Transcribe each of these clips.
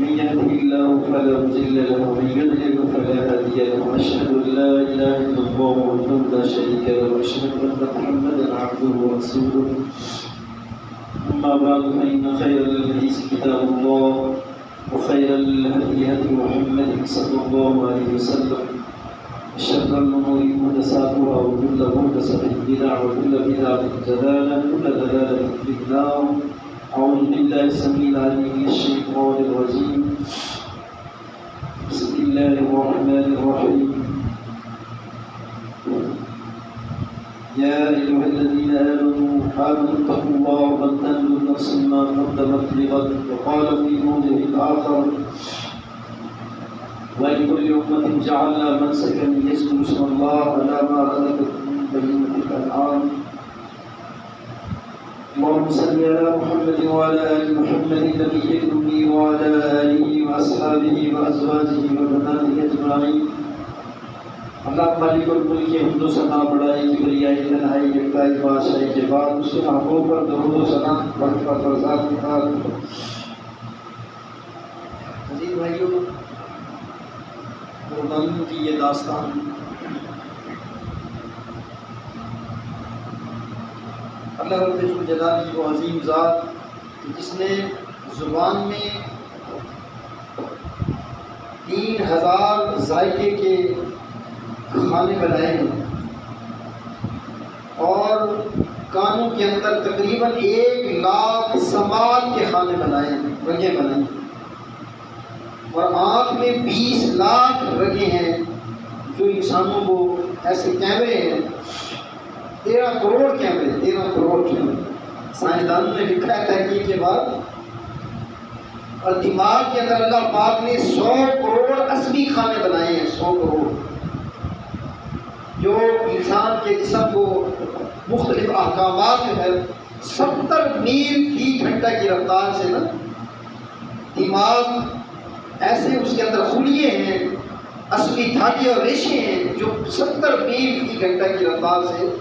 من يهده الله فلا مضل له ومن يضلل فلا هادي له واشهد ان لا اله الا الله وحده لا شريك له واشهد ان محمدا عبده ورسوله اما بعد فان خير الحديث كتاب الله وخير الهدي هدي محمد صلى الله عليه وسلم شر الامور محدثاتها وكل محدثه بدعه وكل بدعه ضلاله وكل ضلاله في النار. أعوذ بالله السميع العليم من الشيطان الرجيم. بسم الله الرحمن الرحيم. يا أيها الذين آمنوا اتقوا الله ولتنظر نفس ما قدمت لغد. وقال في موضع آخر ولكل أمة جعلنا منسكا يذكروا اسم الله على ما رزقهم من بهيمة الأنعام. اللهم صل على محمد وعلى آل محمد النبي الأمي وعلى آله وأصحابه وأزواجه وبناته أجمعين. اللہ مالک الملک کی حمد و ثنا بڑائی کبریائی تنہائی یکتائی بادشاہی کے بعد اس کے محبوب پر درود و سلام پڑھ کر برسات نکال. عزیز بھائیوں، قربانیوں کی یہ داستان اللہ رب الجلال کی وہ عظیم ذات جس نے زبان میں 3000 ذائقے کے کھانے بنائے ہیں اور کانوں کے اندر تقریباً 1,00,000 سماعت کے کھانے بنائے ہیں، رگیں بنائے ہیں، اور آنکھ میں 20 لاکھ رگیں ہیں جو انسانوں کو ایسے کیمرے ہیں، 13 کروڑ کیمرے، 13 کروڑ کیمرے سائنسدانوں نے لکھا ہے تحقیق کے بعد. اور دماغ کے اندر اللہ پاک نے 100 کروڑ عصبی کھانے بنائے ہیں، 100 کروڑ، جو انسان کے جسم کو مختلف احکامات جو ہے 70 میل فی گھنٹہ کی رفتار سے نا دماغ ایسے اس کے اندر خلیے ہیں، عصبی دھاگے اور ریشے ہیں جو 70 میل فی گھنٹہ کی رفتار سے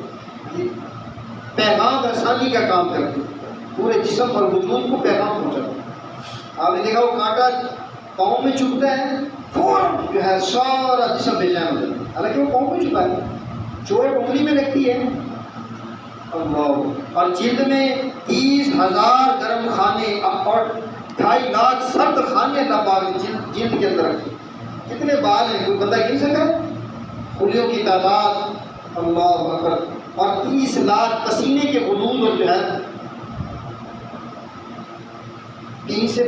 پیغام رسانی کا کام کرتے ہیں، پورے جسم اور وجود کو پیغام پہنچاتے ہیں. آپ نے دیکھا وہ کانٹا پاؤں میں چبھتا ہے فوراً جو ہے سارا جسم بے چین ہو جاتا ہے، حالانکہ وہ پاؤں میں چبھا ہے، چوٹ انگلی میں لگتی ہے. اور جلد میں 30,000 گرم کھانے اور 2.5 لاکھ سرد کھانے اللہ پاک نے جلد کے اندر رکھے. کتنے بال ہیں کوئی بندہ گن سکتا ہے؟ خلیوں کی تعداد اللہ اکبر. اور 30 لاکھ پسینے کے حدود اور جو ہے ان سے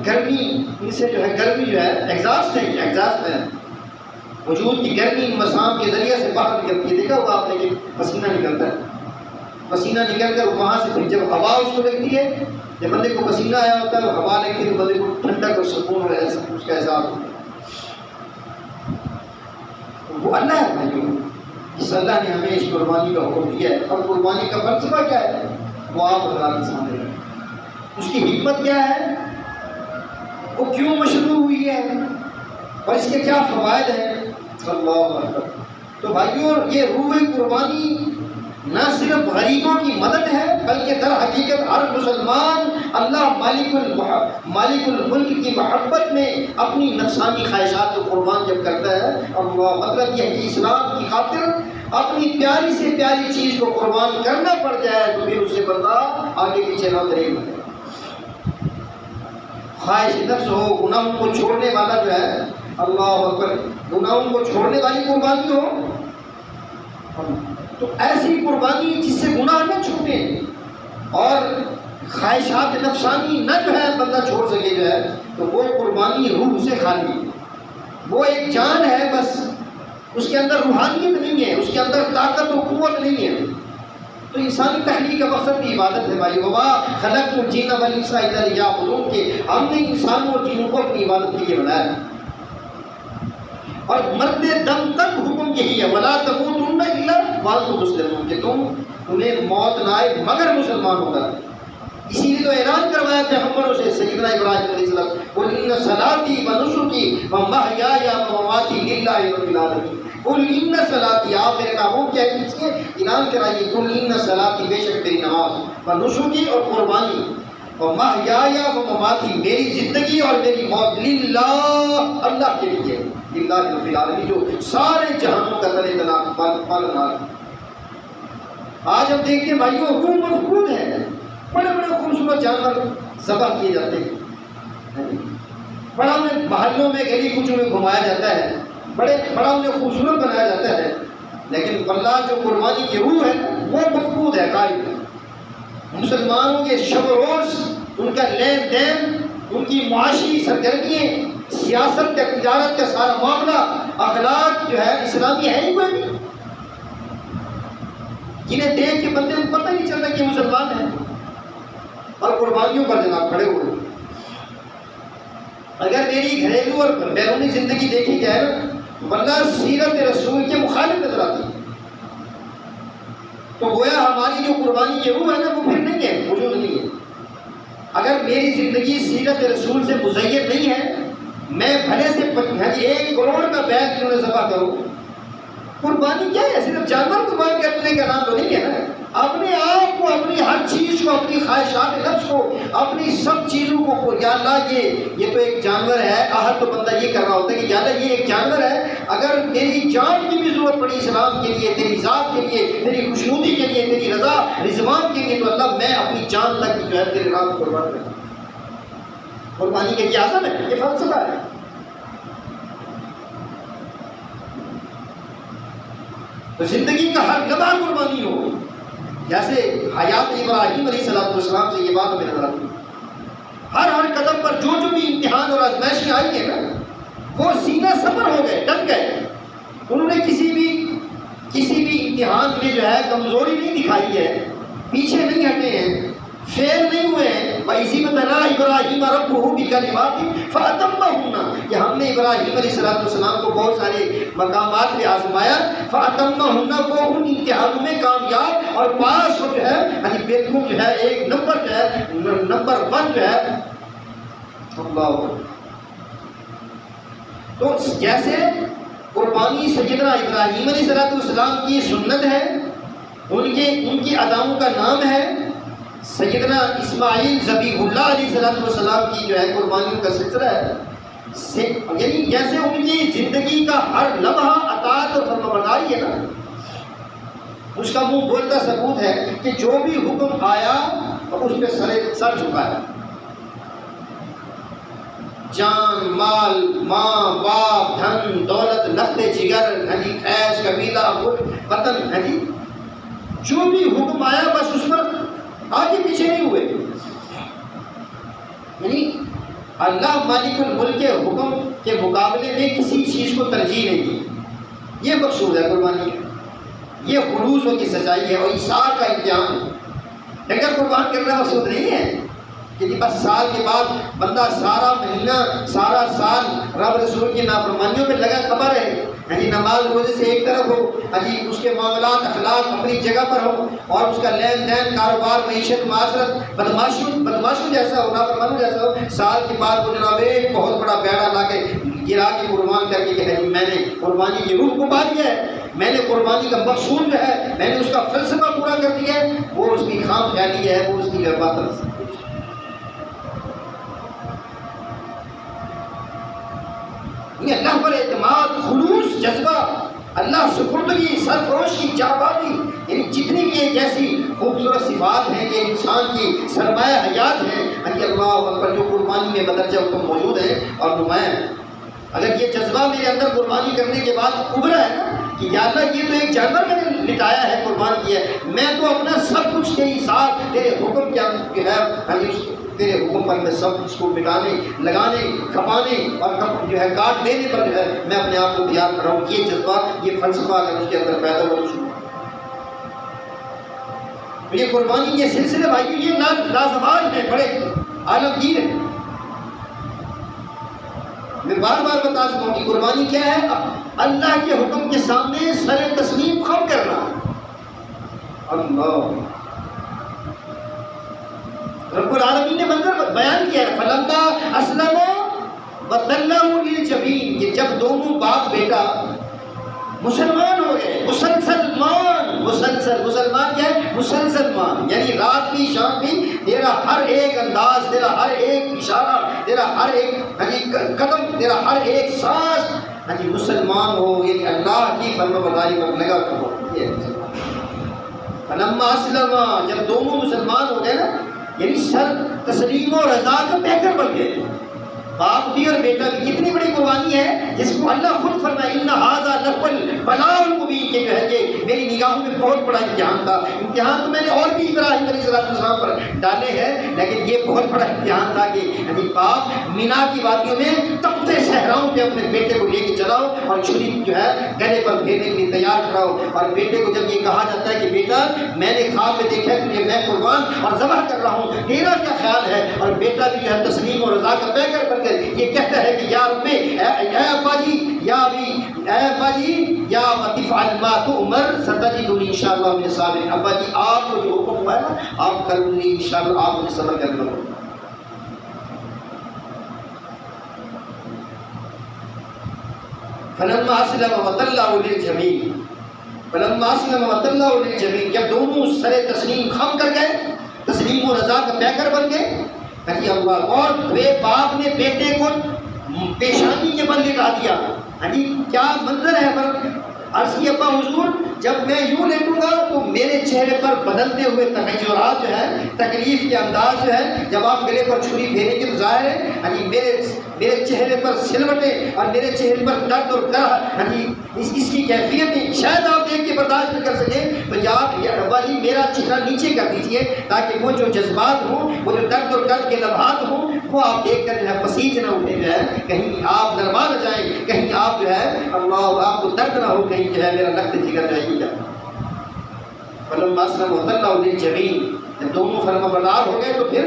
گرمی جو ہے ایگزاسٹ ہے وجود کی گرمی مسام کے ذریعے سے باہر نکلتی ہے. دیکھا ہوا آپ نے کہ پسینہ نکلتا ہے، پسینہ نکل کر وہاں سے پھر جب ہوا اس کو لگتی ہے، جب بندے کو پسینہ آیا ہوتا ہے وہ ہوا لگتی ہے تو بندے کو ٹھنڈک اور سکون اور اس کا احساس ہوتا ہے. وہ اللہ ہے بھائیوں، جس اللہ نے ہمیں اس قربانی کا حکم دیا ہے. اور قربانی کا فلسفہ کیا ہے وہ آپ حضرات کے سامنے ہے. اس کی حکمت کیا ہے، وہ کیوں مشروع ہوئی ہے اور اس کے کیا فوائد ہیں. اللہ اکبر. تو بھائیوں، یہ روح قربانی نہ صرف غریبوں کی مدد ہے بلکہ در حقیقت ہر مسلمان اللہ مالک الملک کی محبت میں اپنی نفسانی خواہشات کو قربان جب کرتا ہے. اللہ مطلب یہ کہ اسلام کی خاطر اپنی پیاری سے پیاری چیز کو قربان کرنا پڑ جائے تو پھر اسے بندہ آگے پیچھے نہ کرے. خواہش نفس ہو، گناہوں کو چھوڑنے والا جو ہے اللہ اکبر، گناہوں کو چھوڑنے والی قربانی ہو تو ایسی قربانی جس سے گناہ نہ چھوٹے اور خواہشات نفسانی نہ جو ہے بندہ چھوڑ سکے جو ہے، تو وہ قربانی روح سے خالی ہے. وہ ایک جان ہے بس، اس کے اندر روحانیت نہیں ہے، اس کے اندر طاقت و قوت نہیں ہے. تو انسانی تخلیق کا مقصد بھی عبادت ہے بھائی. وما خلقت الجن والانس الا لیعبدون، کہ ہم نے انسانوں اور جنوں کو اپنی عبادت کے لیے بنایا ہے. اور مرتے دم تک حکم یہی ہے ولا تموتن الا وانتم مسلمون، کہ تمہیں موت نہ آئے مگر مسلمان ہو کر. اسی لیے تو اعلان کروایا پیغمبروں سے سیدنا ابراہیم علیہ السلام، قل ان صلاتی و نسکی و محیای و مماتی للہ رب العالمین. قل ان صلاتی، آپ میرے کاموں کیا کیجیے، اعلان کرائیے، قل ان صلاتی، بے شک میری نماز، و نسکی، اور قربانی، وَمَحْيَايَ وَمَمَاتِي، میری زندگی اور میری موت للہ، اللہ کے لیے، للہ رب العالمین جو سارے جہانوں کا تلے پالنہار۔ آج ہم دیکھتے ہیں بھائیوں روح مفقود ہے، بڑے بڑے خوبصورت جانور ذبح کیے جاتے ہیں، بڑا انہیں محلوں میں گلی کوچوں میں گھمایا جاتا ہے، بڑا انہیں خوبصورت بنایا جاتا ہے، لیکن واللہ جو قربانی کی روح ہے وہ مفقود ہے، غائب ہے۔ مسلمانوں کے شب و روز، ان کا لین دین، ان کی معاشی سرگرمیاں، سیاست کا، تجارت کا سارا معاملہ، اخلاق جو ہے اسلامی ہے ہی کوئی نہیں، جنہیں دیکھ کے بندے کو پتہ نہیں چلتا کہ مسلمان ہیں، اور قربانیوں پر جناب کھڑے ہوئے۔ اگر میری گھریلو اور بیرونی زندگی دیکھی جائے نا، واللہ سیرت رسول کے مخالف نظر آتی ہے، تو گویا ہماری جو قربانی کی روح ہے نا وہ پھر نہیں ہے، موجود نہیں ہے۔ اگر میری زندگی سیرت رسول سے مزین نہیں ہے، میں بھلے سے 1 کروڑ کا بیگ کیوں نہ ذبح کروں، قربانی کیا ہے؟ صرف جانور قربان کرنے کا نام تو نہیں ہے نا، اپنے آپ کو، اپنی ہر چیز کو، اپنی خواہشات نفس کو، اپنی سب چیزوں کو، یا اللہ یہ تو ایک جانور ہے، آہت تو بندہ یہ کر رہا ہوتا ہے کہ یا اللہ یہ ایک جانور ہے، اگر میری جان کی بھی ضرورت پڑی اسلام کے لیے، تیری ذات کے لیے، تیری خوشنودی کے لیے، تیری رضا رضوان کے لیے، تو اللہ میں اپنی جان تک جو ہے تیرے راہ کو قربان کروں۔ قربانی کا یہ اعظم ہے، یہ فلسفہ ہے۔ تو زندگی کا ہر لمحہ قربانی ہو، جیسے حیات ابراہیم علیہ السلام سے یہ بات ہمیں نظر آتی ہے، ہر قدم پر جو بھی امتحان اور آزمائشیں آئی ہیں نا، وہ سینہ سپر ہو گئے، ڈٹ گئے، انہوں نے کسی بھی امتحان میں جو ہے کمزوری نہیں دکھائی ہے، پیچھے نہیں ہٹے ہیں، فیل نہیں ہوئے ہیں۔ وَإِذِ ابْتَلَىٰ إِبْرَاهِيمَ رَبُّهُ بِكَلِمَاتٍ فَأَتَمَّهُنَّ، کہ ہم نے ابراہیم علیہ السلام کو بہت سارے مقامات پہ آزمایا، فَأَتَمَّهُنَّ، وہ ان امتحانوں میں کامیاب اور پاس ہو جو ہے، یعنی بالکل جو ہے ایک نمبر جو ہے، نمبر 1 جو ہے۔ اللہ، تو جیسے قربانی سیدنا ابراہیم علیہ السلام کی سنت ہے، ان کی اداؤں کا نام ہے، سیدنا اسماعیل ذبیح اللہ علیہ السلام کی جو ہے قربانیوں کا سلسلہ ہے، یعنی جیسے ان کی زندگی کا ہر لمحہ اطاعت اور فرمانبرداری ہے نا، اس کا منہ بولتا ثبوت ہے کہ جو بھی حکم آیا اس پہ سر جھکایا، جان، مال، ماں، باپ، دھن دولت، لخت جگر، خیش، قبیلہ، وطن، جو بھی حکم آیا بس اس پر آگے پیچھے نہیں ہوئے، یعنی اللہ مالک الملک کے حکم کے مقابلے میں کسی چیز کو ترجیح نہیں دی۔ یہ مقصود ہے قربانی کا، یہ خلوص کی سچائی ہے اور ایثار کا امتحان ہے۔ اگر قربان کرنا مقصود نہیں ہے کہ بس سال کے بعد بندہ سارا مہینہ، سارا سال رب رسول کی نافرمانیوں پہ لگا خبر ہے، نماز روزے سے ایک طرف ہو، اس کے معاملات اخلاق اپنی جگہ پر ہو، اور اس کا لین دین، کاروبار، معیشت، معاشرت بدماشوں جیسا ہو، نافرمانوں جیسا ہو، سال کے بعد وہ جناب ایک بہت بڑا بیڑا لا کے گرا کے قربان کر کے کہ میں نے قربانی کی روح کو پا دیا ہے، میں نے قربانی کا مقصود جو ہے، میں نے اس کا فلسفہ پورا کر دیا ہے، وہ اس کی خام خیالی ہے، وہ اس کی باطل۔ اللہ پر اعتماد، خلوص، جذبہ، اللہ سپردگی، سرفروش کی جانبازی، یعنی جتنی بھی ایک ایسی خوبصورت صفات ہیں کہ انسان کی سرمایہ حیات ہیں، اللہ اکبر، جو قربانی میں بدرجہ اتم موجود ہیں اور نمایاں۔ اگر یہ جذبہ میرے اندر قربانی کرنے کے بعد ابھرا ہے نا کہ یا اللہ یہ تو ایک جانور میں نے لٹایا ہے، قربان کیا ہے، میں تو اپنا سب کچھ تیری ذات، تیرے حکم کیا ہے، تیرے حکم پر میں سب اس کو مٹانے، لگانے، کھپانے اور جو ہے کاٹ دینے پر جو ہے میں اپنے آپ کو تیار کر رہا ہوں۔ یہ جذبہ، یہ فلسفہ اگر اس کے اندر پیدا ہو تو یہ قربانی، یہ سلسلے بھائیو یہ لازوال ہیں، بڑے عالمگیر ہیں۔ میں بار بار بتا چکا ہوں کہ قربانی کیا ہے؟ اللہ کے حکم کے سامنے سر تسلیم خم کرنا۔ اللہ رب العالمین نے منظر بیان کیا ہے، فَلَمَّا أَسْلَمَا وَتَلَّهُ لِلْجَبِينِ، کہ جب دونوں باپ بیٹا مسلمان ہو گئے، مسلمان کیا ہے؟ مسلسل مان، یعنی رات بھی شام بھی تیرا ہر ایک انداز، تیرا ہر ایک اشارہ، تیرا ہر ایک قدم، تیرا ہر ایک سانس مسلمان ہو، یعنی اللہ کی فرما برداری پر لگا کرو۔ فلما اسلما، جب دونوں مسلمان ہو گئے نا، یعنی سر تسلیم و رضا کا پیکر بن گئے، باپ بھی اور بیٹا بھی۔ کتنی بڑی قربانی ہے جس کو اللہ خود فرمائے ان ھذا لهو البلاء المبین، کہ جو ہے کہ میری نگاہوں میں بہت بڑا امتحان تھا۔ امتحان تو میں نے اور بھی ابراہیم علیہ السلام پر ڈالے ہیں، لیکن یہ بہت بڑا امتحان تھا کہ باپ مینا کی وادیوں میں تپتے صحراؤں پہ اپنے بیٹے کو لے کے چلاؤ اور چھری جو ہے گلے پر پھیرنے کے لیے تیار کراؤ، اور بیٹے کو جب یہ کہا جاتا ہے کہ بیٹا میں نے خواب میں دیکھا کہ میں قربان اور ذبح کر رہا ہوں، تیرا کیا خیال ہے؟ اور بیٹا بھی جو ہے تسلیم و رضا کا پیکر بن یہ کہتا ہے کہ یا رب، اے ابا جی، یا ابا جی، یا افعل ما تؤمر ستجدنی انشاءاللہ من الصابرین۔ ابا جی آپ کو جو حکم ہوا ہے نا آپ کر لیں انشاءاللہ، آپ مجھے صبر کر لو۔ فلما اسلم وتلہ للجبین، فلما اسلم وتلہ للجبین، جب دونوں سر تسلیم خم کر گئے، تسلیم و رضا کا پیکر بن گئے، اللہ، اور باپ نے بیٹے کو پیشانی کے بل لٹا دیا۔ کیا منظر ہے! عرض کی ابا حضور جب میں یوں لیٹوں گا تو میرے چہرے پر بدلتے ہوئے تغیرات جو ہے، تکلیف کے انداز جو ہے، جب آپ گلے پر چھری پھیریں گے تو ظاہر ہے میرے چہرے پر سلوٹیں اور میرے چہرے پر درد اور کرہ، اس کی کیفیتیں شاید آپ دیکھ کے برداشت نہ کر سکیں، تو آپ ابا جی میرا چہرہ نیچے کر دیجئے تاکہ وہ جو جذبات ہوں، وہ جو درد اور کرد کے لمحات ہوں، وہ آپ دیکھ کر جو ہے پسیج نہ اٹھے، جو ہے کہیں آپ نرما نہ جائیں، کہیں آپ جو ہے اللہ آپ کو درد نہ ہو، کہیں جو ہے میرا لخت جگر جائے گی۔ فلما اسلم وتلہ للجبین، جب دونوں فرما بردار ہو گئے تو پھر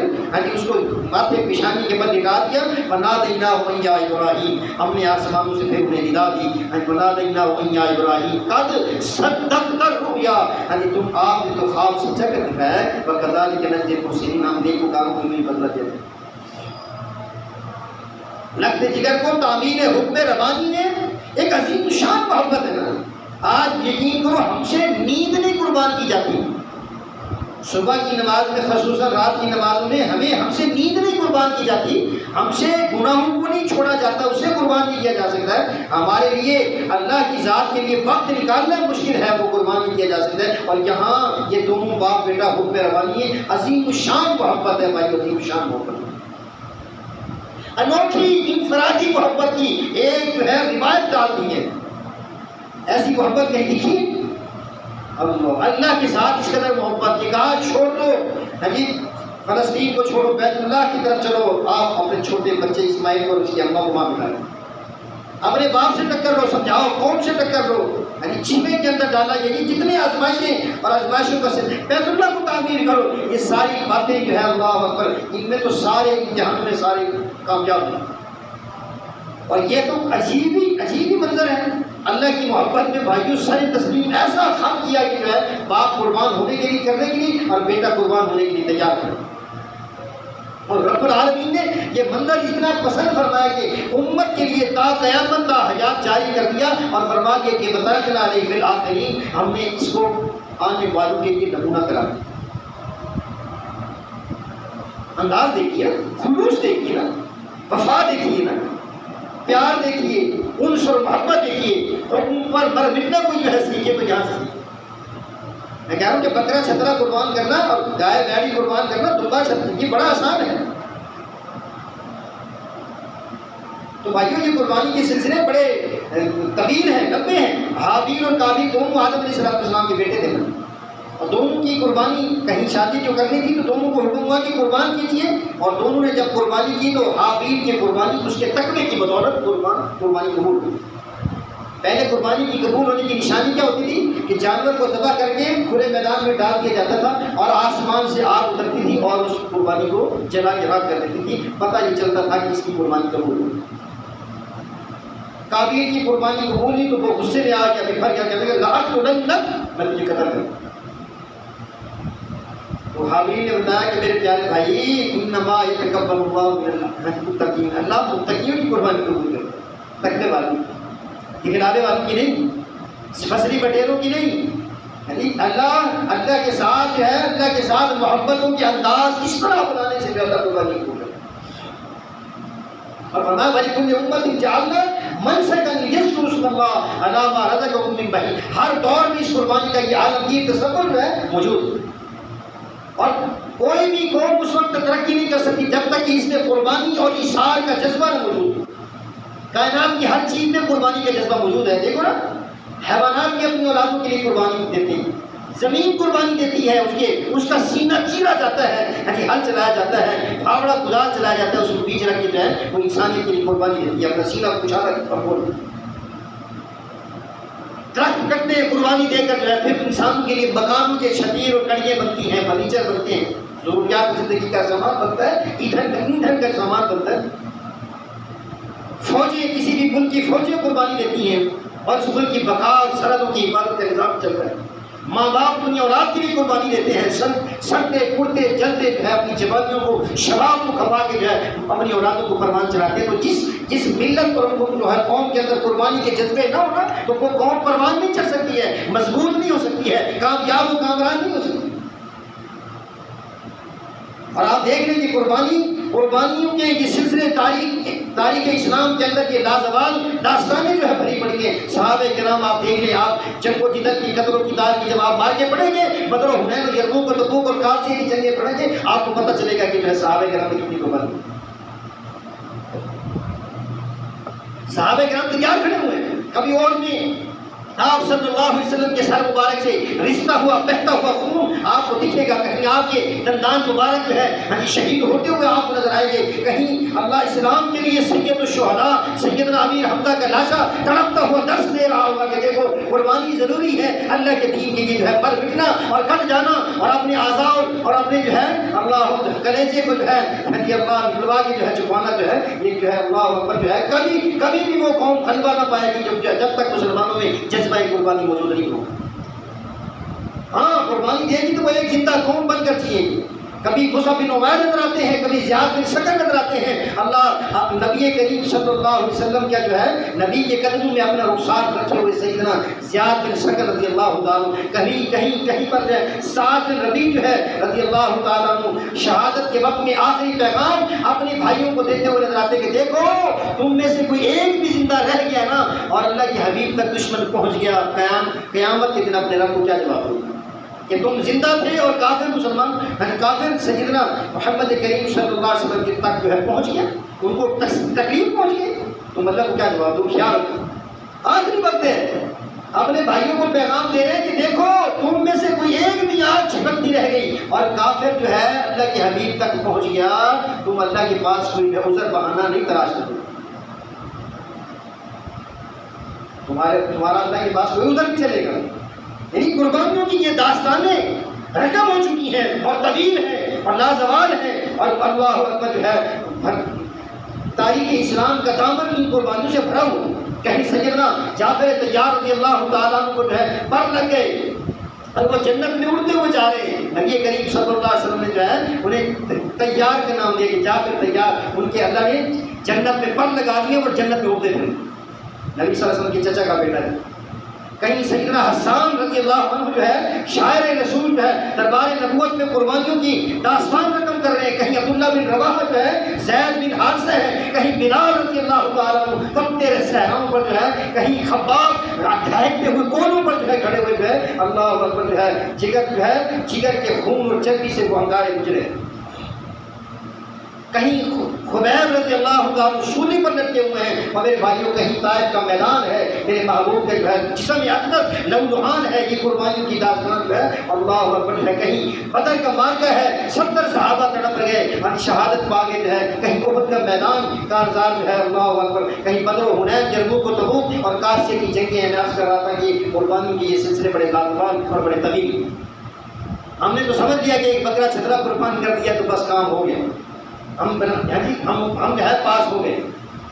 اس کو ماتھے پیشانی کے بل لٹا دیا۔ ونادیناہ یا ابراہیم، ہم نے آسمانوں سے پھر انہیں ندا دی، ونادیناہ یا ابراہیم قد صدقت الرؤیا، تم آپ نے تو خواب سچا کر دکھایا ہے، وکذالک نجزی المحسنین، ہم نیکوکاروں کو بھی بدلہ دیتے ہیں۔ لخت جگر کو تعمیل حکم ربانی نے ایک عظیم شان محبت ہے نا۔ آج یقین کرو ہم سے نیند نہیں قربان کی جاتی، صبح کی نماز میں خصوصاً رات کی نمازوں میں ہم سے نیند نہیں قربان کی جاتی، ہم سے گناہوں کو نہیں چھوڑا جاتا، اسے قربان نہیں کیا جا سکتا ہے۔ ہمارے لیے اللہ کی ذات کے لیے وقت نکالنا مشکل ہے، وہ قربان نہیں کیا جا سکتا ہے، اور یہاں یہ دونوں باپ بیٹا حکم ربانی ہے، عظیم شان محبت ہے بھائی، عظیم شان محبت، انوکھی انفرادی محبت کی ایک جو ہے روایت ڈال دی ہے۔ ایسی محبت کہیں دیکھی اللہ کے ساتھ اس قدر محبت کی، کہا چھوڑ دو فلسطین کو چھوڑو، بیت اللہ کی طرف چلو، آپ اپنے چھوٹے بچے اسماعیل کو اور اس کی اماں کو وہاں بٹھائیں، اپنے باپ سے ٹکر لو، سمجھاؤ قوم سے ٹکر لو، چیمے کے اندر ڈالا یہی جتنے آزمائشیں اور آزمائشوں کا بیت اللہ کو تعمیر کرو، یہ ساری باتیں جو ہے اللہ اکبر، ان میں تو سارے امتحان میں سارے کامیاب ہیں۔ اور یہ تو عجیب ہی منظر ہے، اللہ کی محبت میں بھائیوں سر تسلیم ایسا خم کیا کہ جو ہے باپ قربان ہونے کے لیے کرنے کے لیے اور بیٹا قربان ہونے کے لیے تیار کر، اور رب العالمین نے یہ منظر اتنا پسند فرمایا کہ امت کے لیے تا قیامت تا حیات جاری کر دیا، اور فرما دیا کہ بترکنا علیہ فی الآخرین، ہم نے اس کو آنے والوں کے لیے نمونہ کرا دیا۔ انداز دیکھیے، خلوص دیکھیے نا، وفا دیکھیے نا، پیار دیکھیے، انس اور محبت دیکھیے، حکم پر مر مٹنا کوئی جو ہے سیکھے تو یہاں سے۔ میں کہہ رہا ہوں کہ بکرا چھترا قربان کرنا اور گائے بیڑی قربان کرنا، دمبا چھترا، یہ بڑا آسان ہے۔ تو بھائیوں یہ قربانی کے سلسلے بڑے طویل ہیں، لمبے ہیں۔ حابیل اور قابیل دونوں آدم علیہ السلام کے بیٹے تھے، اور دونوں کی قربانی کہیں شادی جو کرنی تھی تو دونوں کو حکم ہوا کہ قربان کیجیے، اور دونوں نے جب قربانی کی تو حابیل کی قربانی اس کے تقوی کی بدولت قربانی قبول ہوئی۔ پہلے قربانی کی قبول ہونے کی نشانی کیا ہوتی تھی کہ جانور کو ذبح کر کے کھلے میدان میں ڈال دیا جاتا تھا، اور آسمان سے آگ اترتی تھی اور اس قربانی کو جلا کے راکھ کر دیتی تھی، پتہ یہ چلتا تھا کہ اس کی قربانی قبول ہوئی۔ قابیل کی قربانی قبول نہیں تو وہ غصے میں آ گیا، بکھر گیا، کہنے لگا لأقتلنک، میں تجھے قتل کروں۔ تو حابیل نے بتایا کہ میرے پیارے بھائی انما یتقبل اللہ من المتقین، اللہ متقیوں کی قربانی قبول کرتا ہے، تقوی والوں کی، دکھلانے والوں کی نہیں۔ فصلی بٹیروں کی نہیں، اللہ کے ساتھ جو ہے، اللہ کے ساتھ محبتوں کے انداز اس طرح بنانے سے جو اللہ قربانی کو اور فرمایا وَلِكُلِّ أُمَّةٍ جَعَلْنَا مَنْسَكًا لِيَذْكُرُوا اسْمَ اللَّهِ عَلَىٰ مَا رَزَقَهُم مِّن بَهِيمَةِ، ہر دور میں اس قربانی کا یہ عالمگیر تصور جو ہے موجود ہے، اور کوئی بھی قوم اس وقت ترقی نہیں کر سکتی جب تک کہ اس میں قربانی اور اثار کا جذبہ نہ موجود ہو۔ کائنات کی ہر چیز میں قربانی کا جذبہ موجود ہے، دیکھو نا، حیوانات بھی اپنی اولادوں کے لیے قربانی دیتے ہیں، زمین قربانی دیتی ہے، اس کا سینہ چیرا جاتا ہے، ہل چلایا جاتا ہے، پھاوڑا گلال چلایا جاتا ہے، اس کو بیچ رکھ کے جو ہے وہ انسانیت کے لیے قربانی دیتی ہے، اپنا سینہ کچھالا اور درخت کٹتے ہیں قربانی دے کر جو ہے، پھر انسانوں کے لیے مکانوں کے شتیر اور کڑیاں بنتی ہیں، فرنیچر بنتے ہیں، ضروریات زندگی کا سامان بنتا ہے، ایندھن کا سامان بنتا ہے۔ فوجیں کسی بھی ملک کی فوجیں قربانی دیتی ہیں اور اس ملک کی بقا اور سرحدوں کی حفاظت کا نظام چل رہا ہے۔ ماں باپ اپنی اولاد کے لیے قربانی دیتے ہیں، سڑتے پڑتے جلتے جو ہے اپنی جوانیوں کو شباب کو کھپا کے جو ہے اپنی اولادوں کو پروان چڑھاتے ہیں۔ تو جس ملت اور جو ہے قوم کے اندر قربانی کے جذبے نہ ہونا تو وہ قوم پروان نہیں چڑھ سکتی ہے، مضبوط نہیں ہو سکتی ہے، کامیاب و کامران نہیں ہو سکتی۔ اور آپ دیکھ رہے ہیں کہ قربانیوں کے یہ سلسلے تاریخ اسلام کے اندر یہ لازوال داستانیں جو ہے بھری پڑی ہیں۔ صحابہ کرام آپ دیکھ لیں، آپ جنگ و جدل کی قدر و کتار کی جب آپ مار کے پڑھیں گے، بدر و حنین و یرموک و تبوک اور قادسیہ کی جنگیں پڑھیں گے، آپ کو پتہ چلے گا کہ جو ہے صحابہ کرام نے کتنی قربانی۔ صحابہ کرام تیار کھڑے ہوئے ہیں، کبھی اور میں آپ صلی اللہ علیہ وسلم کے سر مبارک سے رشتہ ہوا بہتا ہوا خون آپ کو دکھے گا، کہیں آپ کے دندان مبارک جو ہے شہید ہوتے ہوئے آپ کو نظر آئے گے، کہیں اللہ اسلام کے لیے سید الشہداء سیدنا امیر حمزہ کا لاشا تڑپتا ہوا درس دے رہا ہوگا کہ دیکھو قربانی ضروری ہے اللہ کے دین کے لیے، جو ہے پر مٹنا اور کٹ جانا اور اپنے اعضاء اور اپنے جو ہے اللہ کلیجے کو جو ہے اللہ نکلوا کے جو ہے چھپانا جو ہے یہ جو ہے اللہ اکبر جو ہے کبھی بھی وہ قوم حلوہ نہ پائے گی جب تک مسلمانوں میں قربانی موجود نہیں ہو۔ ہاں قربانی دے گی تو وہ ایک زندہ قوم بن کر جیے گی۔ کبھی مصعب بن عمیر نظر آتے ہیں، کبھی زیاد بن سکر نظر آتے ہیں۔ اللہ نبی کریم صلی اللہ علیہ وسلم کیا جو ہے نبی کے قدموں میں اپنا رخسار رکھے ہوئے سیدنا زیاد بن سکر رضی اللہ تعالیٰ کہیں پر جو ہے سعد بن ربیع جو ہے رضی اللہ تعالیٰ عنہ شہادت کے وقت میں آخری پیغام اپنے بھائیوں کو دیتے ہوئے نظر آتے کہ دیکھو تم میں سے کوئی ایک بھی زندہ رہ گیا نا اور اللہ کے حبیب تک دشمن پہنچ گیا، قیامت کے دن اپنے رب کو کیا جواب دو کہ تم زندہ تھے اور کافر مسلمان کافر سیدنا محمد کریم صلی اللہ علیہ وسلم کے تک جو ہے پہنچ گیا، ان کو تکلیف پہنچ گئی، تو مطلب کو کیا جواب دو؟ خیال رکھو آخری وقت ہے، اپنے بھائیوں کو پیغام دے رہے ہیں کہ دیکھو تم میں سے کوئی ایک بھی آنکھ چھپکتی رہ گئی اور کافر جو ہے اللہ کے حبیب تک پہنچ گیا، تم اللہ کے پاس کوئی عذر بہانہ نہیں تلاش کرو، تمہارا اللہ کے پاس کوئی عذر نہیں چلے گا۔ یعنی قربانیوں کی یہ داستانیں رقم ہو چکی ہیں اور طویل ہیں اور لازوال ہیں، اور اللہ اکبر جو ہے تاریخ اسلام کا دامن ان قربانیوں سے بھرا ہوا۔ کہیں سیدنا جعفر طیار رضی اللہ تعالیٰ عنہ کو جو ہے پر لگ گئے اور وہ جنت میں اڑتے ہوئے جا رہے ہیں، نبی کریم صلی اللہ علیہ وسلم نے جو ہے انہیں طیار کا نام دیا کہ جعفر طیار، ان کے اللہ نے جنت میں پر لگا دیے اور جنت میں اڑتے تھے، نبی صلی اللہ علیہ وسلم کے چچا کا بیٹا ہے۔ کہیں سیدنا حسان رضی اللہ عنہ جو ہے شاعر رسول جو ہے دربار نبوت میں قربانیوں کی داستان رقم کر رہے ہیں، کہیں عبداللہ بن رواحہ جو ہے زید بن حارثہ ہے، کہیں بلال رضی اللہ تعالیٰ عنہ کپتے صحراؤں پر جو ہے، کہیں خباب دھڑکتے ہوئے کونوں پر جو ہے کھڑے ہوئے جو ہے اللہ اکبر جو ہے جگر کے خون اور چربی سے وہ انگارے گزرے، کہیں خبیب رضی اللہ تعالیٰ سولی پر لٹکے ہوئے ہیں، اور میرے بھائیوں کہیں طائف کا میدان ہے، میرے محبوب کے جو ہے جسم اقدس لہولہان ہے، یہ قربانیوں کی داستان جو ہے اللہ اکبر ہے، کہیں بدر کا مارکہ ہے 70 صحابہ تڑپ گئے اور شہادت پا گئے جو ہے، کہیں احد کا میدان کارزار جو ہے اللہ اکبر، کہیں بدر و حنین یرموک و تبوک اور قادسیہ کی جنگیں ہیں۔ میں عرض کر رہا تھا کہ قربانیوں کی یہ سلسلے بڑے لازوال اور بڑے طویل، ہم نے تو سمجھ لیا کہ ایک بکرا چھترا قربان کر دیا تو بس کام ہو گیا، ہم جو ہے پاس ہو گئے۔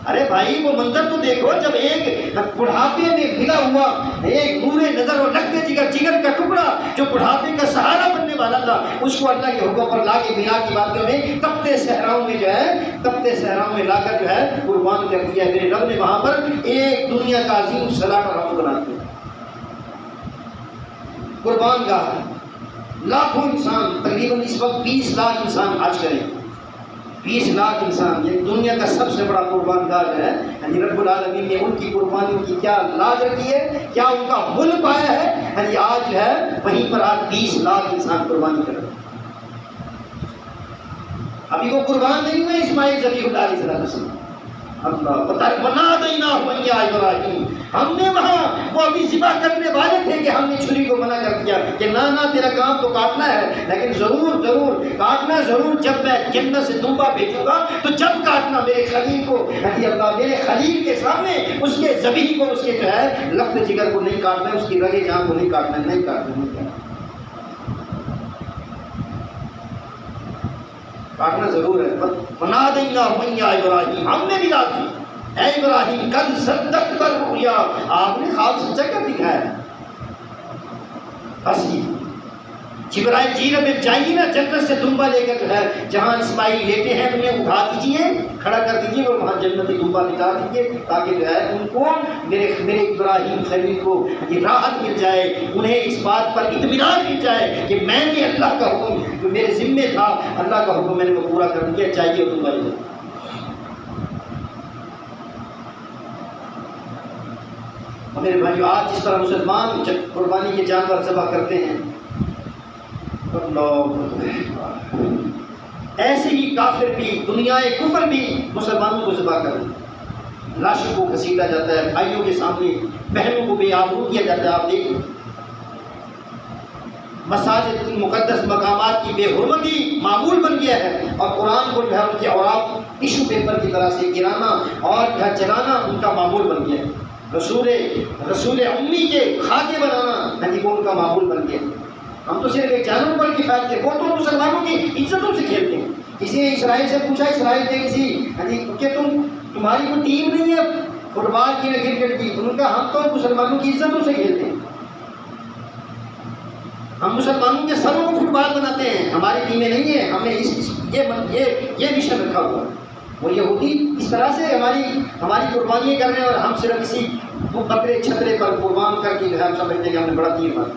ارے بھائی وہ منظر تو دیکھو جب ایک بڑھاپے میں ملا ہوا ایک نور نظر اور لگتے جگر کا ٹکڑا جو بڑھاپے کا سہارا بننے والا تھا، اس کو اللہ کے حکم پر لا کے بنا کی باتوں میں تپتے صحراؤں میں جو ہے لا کر جو ہے قربان کر دیا۔ میرے رب نے وہاں پر ایک دنیا کا عظیم سلاٹ اور ہم بنا دیا۔ قربان گاہ ہے. لاکھوں انسان، تقریباً اس وقت 20 لاکھ انسان حج کریں. 20 لاکھ انسان، یہ دنیا کا سب سے بڑا قربان گاہ جو ہے، یعنی رب العالمین نے ان کی قربانیوں کی کیا لاج رکھی ہے، کیا ان کا مل پایا ہے. یعنی آج جو ہے وہیں پر آج 20 لاکھ انسان قربانی کر رہے ہیں. ابھی وہ قربان نہیں ہوئے اسماعیل ذبیح اللہ علیہ السلام. اللہ بنا دینا یا ابراہیم، ہم نے وہاں وہ ابھی ذبح کرنے والے تھے کہ ہم نے چھری کو منع کر دیا کہ نہ تیرا کام تو کاٹنا ہے، لیکن ضرور کاٹنا ضرور، جب میں جنت سے دمبا بھیجوں گا تو جب کاٹنا میرے خلیل کو، اللہ میرے خلیل کے سامنے اس کے ذبیح کو، اس کے جو ہے لخت جگر کو نہیں کاٹنا ہے، اس کی رگے جان کو نہیں کاٹنا. کاٹنا ضرور ہے. بنا دیں یا ابراہیم، ہم نے دلا دی اے ابراہیم قد صدقت الرؤیا، آپ نے خواب سچا کر دکھایا. بس جبرائیل جی رب جائیے نا جنت سے دمبا لے کر جو ہے جہاں اسماعیل لیٹے ہیں انہیں اٹھا دیجیے، کھڑا کر دیجیے اور وہاں جنتی دمبا نکال دیجیے، تاکہ جو ہے ان کو میرے ابراہیم خلیل کو یہ راحت مل جائے، انہیں اس بات پر اطمینان مل جائے کہ میں نے اللہ کا حکم جو میرے ذمے تھا، اللہ کا حکم میں نے وہ پورا کر دیا، چاہیے اور دمبا لے جائے. میرے بھائیو، آج جس طرح مسلمان قربانی کے جانور ذبح کرتے ہیں، ایسے ہی کافر بھی، دنیا کفر بھی مسلمانوں کو ذبح کر دیں. لاشوں کو گھسیٹا جاتا ہے، بھائیوں کے سامنے بہنوں کو بے آبرو کیا جاتا ہے. آپ دیکھیں مساجد مقدس مقامات کی بے حرمتی معمول بن گیا ہے، اور قرآن کو جو ہے ان کے اوراق ٹیشو پیپر کی طرح سے گرانا اور جو ہے جلانا ان کا معمول بن گیا ہے. رسول امی کے خاکے بنانا وہ ان کا معمول بن گیا. ہم تو صرف ایک جانوروں پر کفایت کے، وہ تو مسلمانوں کی عزتوں سے کھیلتے ہیں. کسی نے اسرائیل سے پوچھا، اسرائیل کے کسی کہ تمہاری کوئی ٹیم نہیں ہے فٹ بال کی نہ کرکٹ کی؟ ان کا ہم تو مسلمانوں کی عزتوں سے کھیلتے ہیں. ہم مسلمانوں کے سروں کو فٹ بال بناتے ہیں، ہماری ٹیمیں نہیں ہیں. ہمیں یہ مشن رکھا ہوا ہے. وہ یہودی اس طرح سے ہماری قربانیاں کر رہے ہیں، اور ہم صرف کسی بکرے چھترے پر قربان کر کے جو ہے ہم سمجھتے ہیں کہ ہم نے بڑا تیر مارا.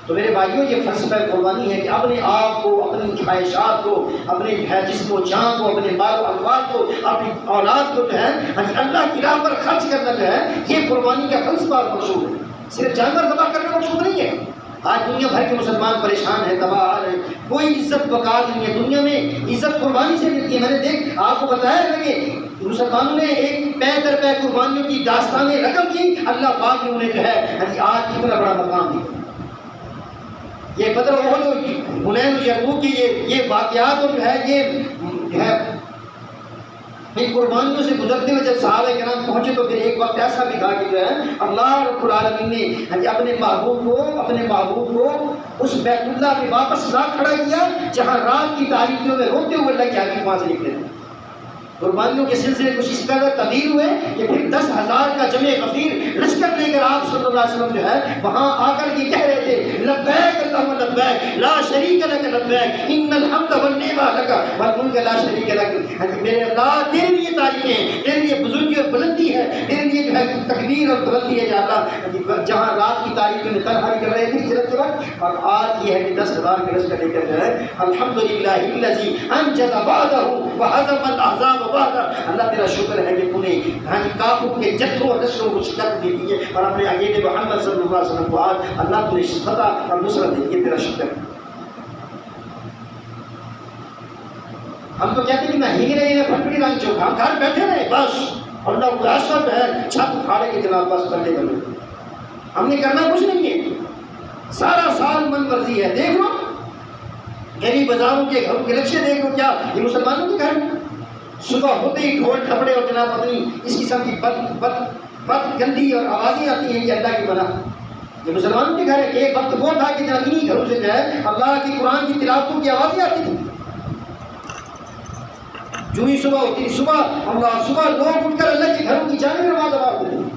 تو میرے بھائیوں، یہ فلسفہ قربانی ہے کہ اپنے آپ کو، اپنی خواہشات کو، اپنے جسم و جان کو، اپنے مال و اموال کو، اپنی اولاد کو جو ہے اللہ کی راہ پر خرچ کرنا جو ہے یہ قربانی کا فلسفہ اور مقصود ہے. صرف جانور ذبح کرنا مقصود نہیں ہے. آج دنیا بھر کے مسلمان پریشان ہیں، تباہ ہیں، کوئی عزت وقار نہیں ہے. دنیا میں عزت قربانی سے ملتی ہے. میں نے آپ کو بتایا ہے کہ مسلمانوں نے ایک پے در پے قربانیوں کی داستانیں رقم کی، اللہ پاک نے انہیں جو ہے آج کتنا بڑا مقام دیا. یہ بدر احد حنین و یرموک کی یہ واقعات جو ہے یہ ہے ان قربانیوں سے گزرتے ہوئے جب صحابہ کرام پہنچے تو پھر ایک وقت ایسا بھی تھا کہ جو ہے اللہ رب العالمین نے اپنے محبوب کو اس بیت اللہ میں واپس لا کھڑا کیا جہاں رات کی تاریکیوں میں روتے ہوئے اللہ کے حبیب وہاں سے نکلے تھے. قربانیوں کے سلسلے کچھ اس طرح تبدیل ہوئے کہ پھر 10,000 کا جمع غفیر لشکر لے کر آپ صلی اللہ علیہ وسلم جو ہے وہاں آ کر یہ کہہ رہے تھے لبیک اللہم لبیک لا شریک لک لبیک ان الحمد والنعمۃ لک والملک لا شریک لک. میرے اللہ تیرے لیے تعریفیں ہیں، تیرے لیے بزرگی اور بلندی ہے، تیرے لیے جو ہے تکبیر اور بلندی ہے. اللہ جہاں رات کی تاریکی میں تنہائی کر رہے تھے ہجرت کے وقت، اور آج یہ ہے کہ 10,000 کے لشکر لے کر جو ہے الحمدللہ الذی انجز وعدہ وہزم الاحزاب. اللہ تیرا شکر ہے کہ تو نے کافروں کے جتھوں اور لشکروں کو شکست دے دی ہے، اور اپنے اکیلے محمد صلی اللہ علیہ وسلم کو آج اللہ تو نے فتح اور نصرت دی ہے. تیرا شکر ہے. ہم تو کہتے ہیں کہ نہ ہنگ رہے ہیں پھٹڑی رنگ چوکا، ہم گھر بیٹھے رہے بس، اللہ کو ایسا جو ہے چھت اٹھاڑے کے جناب بس کرنے بنے. ہم نے کرنا کچھ نہیں ہے، سارا سال من مرضی ہے. دیکھ لو گلی بازاروں کے گھروں کے نقشے دیکھ لو، کیا یہ مسلمانوں کے گھر صبح ہوتے ہی ڈھول ٹھپڑے اور جناب اپنی اس قسم کی بد گندی اور آوازیں آتی ہیں کہ اللہ کی بنا. یہ مسلمانوں کے گھر ہے. ایک وقت وہ تھا کہ جناب انہیں گھروں سے جو ہے اللہ کی قرآن کی تلاوتوں کی آوازیں آتی تھیں. جو ہی صبح ہوتی صبح لوگ اٹھ کر اللہ کے گھروں کی جانب نماز ادا کرتے ہیں.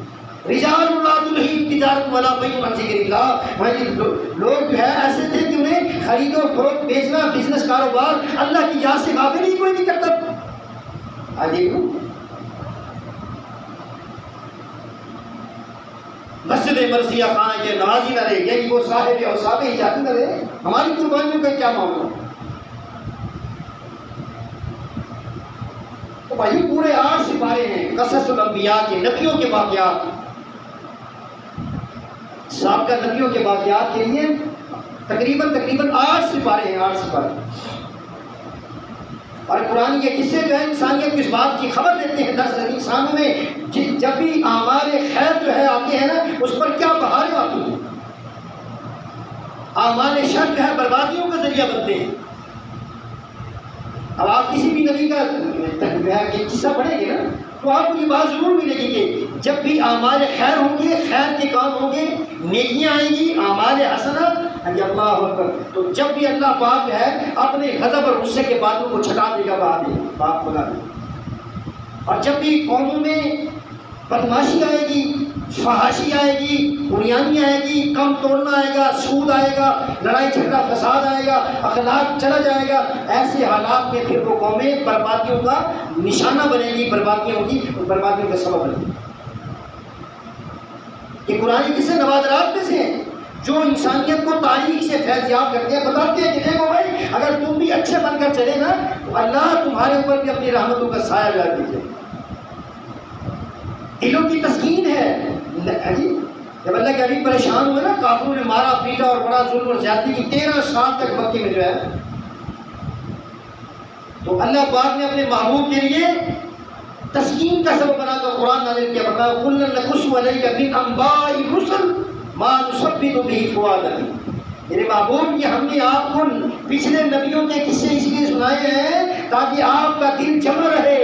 رجال اللہ تلہیہم تجارت ولا بیع عن ذکر اللہ. لوگ جو ہے ایسے تھے کہ انہیں خرید و فروخت، بیچنا، بزنس، کاروبار اللہ کی یاد سے غافل ہی کوئی نہیں کرتا. مسجد مرثیہ خان یہ نمازی نہ رہے، یعنی وہ صاحب اوصاف ایجادی نہ رہے، ہماری قربانیوں کا کیا معاملہ؟ تو بھائی پورے 8 سپارے ہیں قصص الانبیاء کے، نبیوں کے واقعات، سابقہ نبیوں کے واقعات کے لیے تقریباً 8 سپارے ہیں، 8 سپارے۔ اور قرآن یہ قصے جو ہے انسانیت کو اس بات کی خبر دیتے ہیں، دس انسانوں میں جب بھی اعمال خیر جو ہے آتے ہیں نا، اس پر کیا بہاریں آتی ہیں، اعمال شر جو ہے بربادیوں کا ذریعہ بنتے ہیں۔ اب آپ کسی بھی نبی کا قصہ پڑھیں گے نا تو آپ کو یہ بات ضرور ملے گی کہ جب بھی اعمال خیر ہوں گے، خیر کے کام ہوں گے، نیکیاں آئیں گی، اعمال حسنہ، اللہ اکبر، تو جب بھی اللہ پاک ہے اپنے غضب اور غصے کے بادلوں کو چھٹا دے گا، بہا دے گا، باپ بنا دے گا۔ اور جب بھی قوموں میں بدماشی آئے گی، فحاشی آئے گی، بریانی آئے گی، کم توڑنا آئے گا، سود آئے گا، لڑائی جھگڑا فساد آئے گا، اخلاق چلا جائے گا، ایسے حالات میں پھر وہ قومیں بربادیوں کا نشانہ بنے گی، بربادیوں کی بربادیوں کا سبب بنے گی۔ یہ قرآن کسے نوادرات میں سے ہیں جو انسانیت کو تاریخ سے فیض یاب کرتے ہیں، بتاتے ہیں کہ دیکھو بھائی اگر تم بھی اچھے بن کر چلے نا تو اللہ تمہارے اوپر بھی اپنی رحمتوں کا سایہ ڈال دیجیے۔ دلوں کی تسکین ہے۔ جب اللہ کے حبیب پریشان ہوئے نا، کافروں نے مارا پیٹا اور بڑا ظلم اور زیادتی کی 13 سال تک مکے میں جو ہے، تو اللہ پاک نے اپنے محبوب کے لیے تسکین کا سبب بنا کر قرآن نازل کیا، فرمایا کُلًا نَقُصُّ عَلَيْكَ مِنْ أَنْبَاءِ الرُّسُلِ مَا نُثَبِّتُ بِهِ فُؤَادَكَ۔ میرے محبوب یہ ہم نے آپ کو پچھلے نبیوں کے قصے اس لیے سنائے ہیں تاکہ آپ کا دل جمع رہے،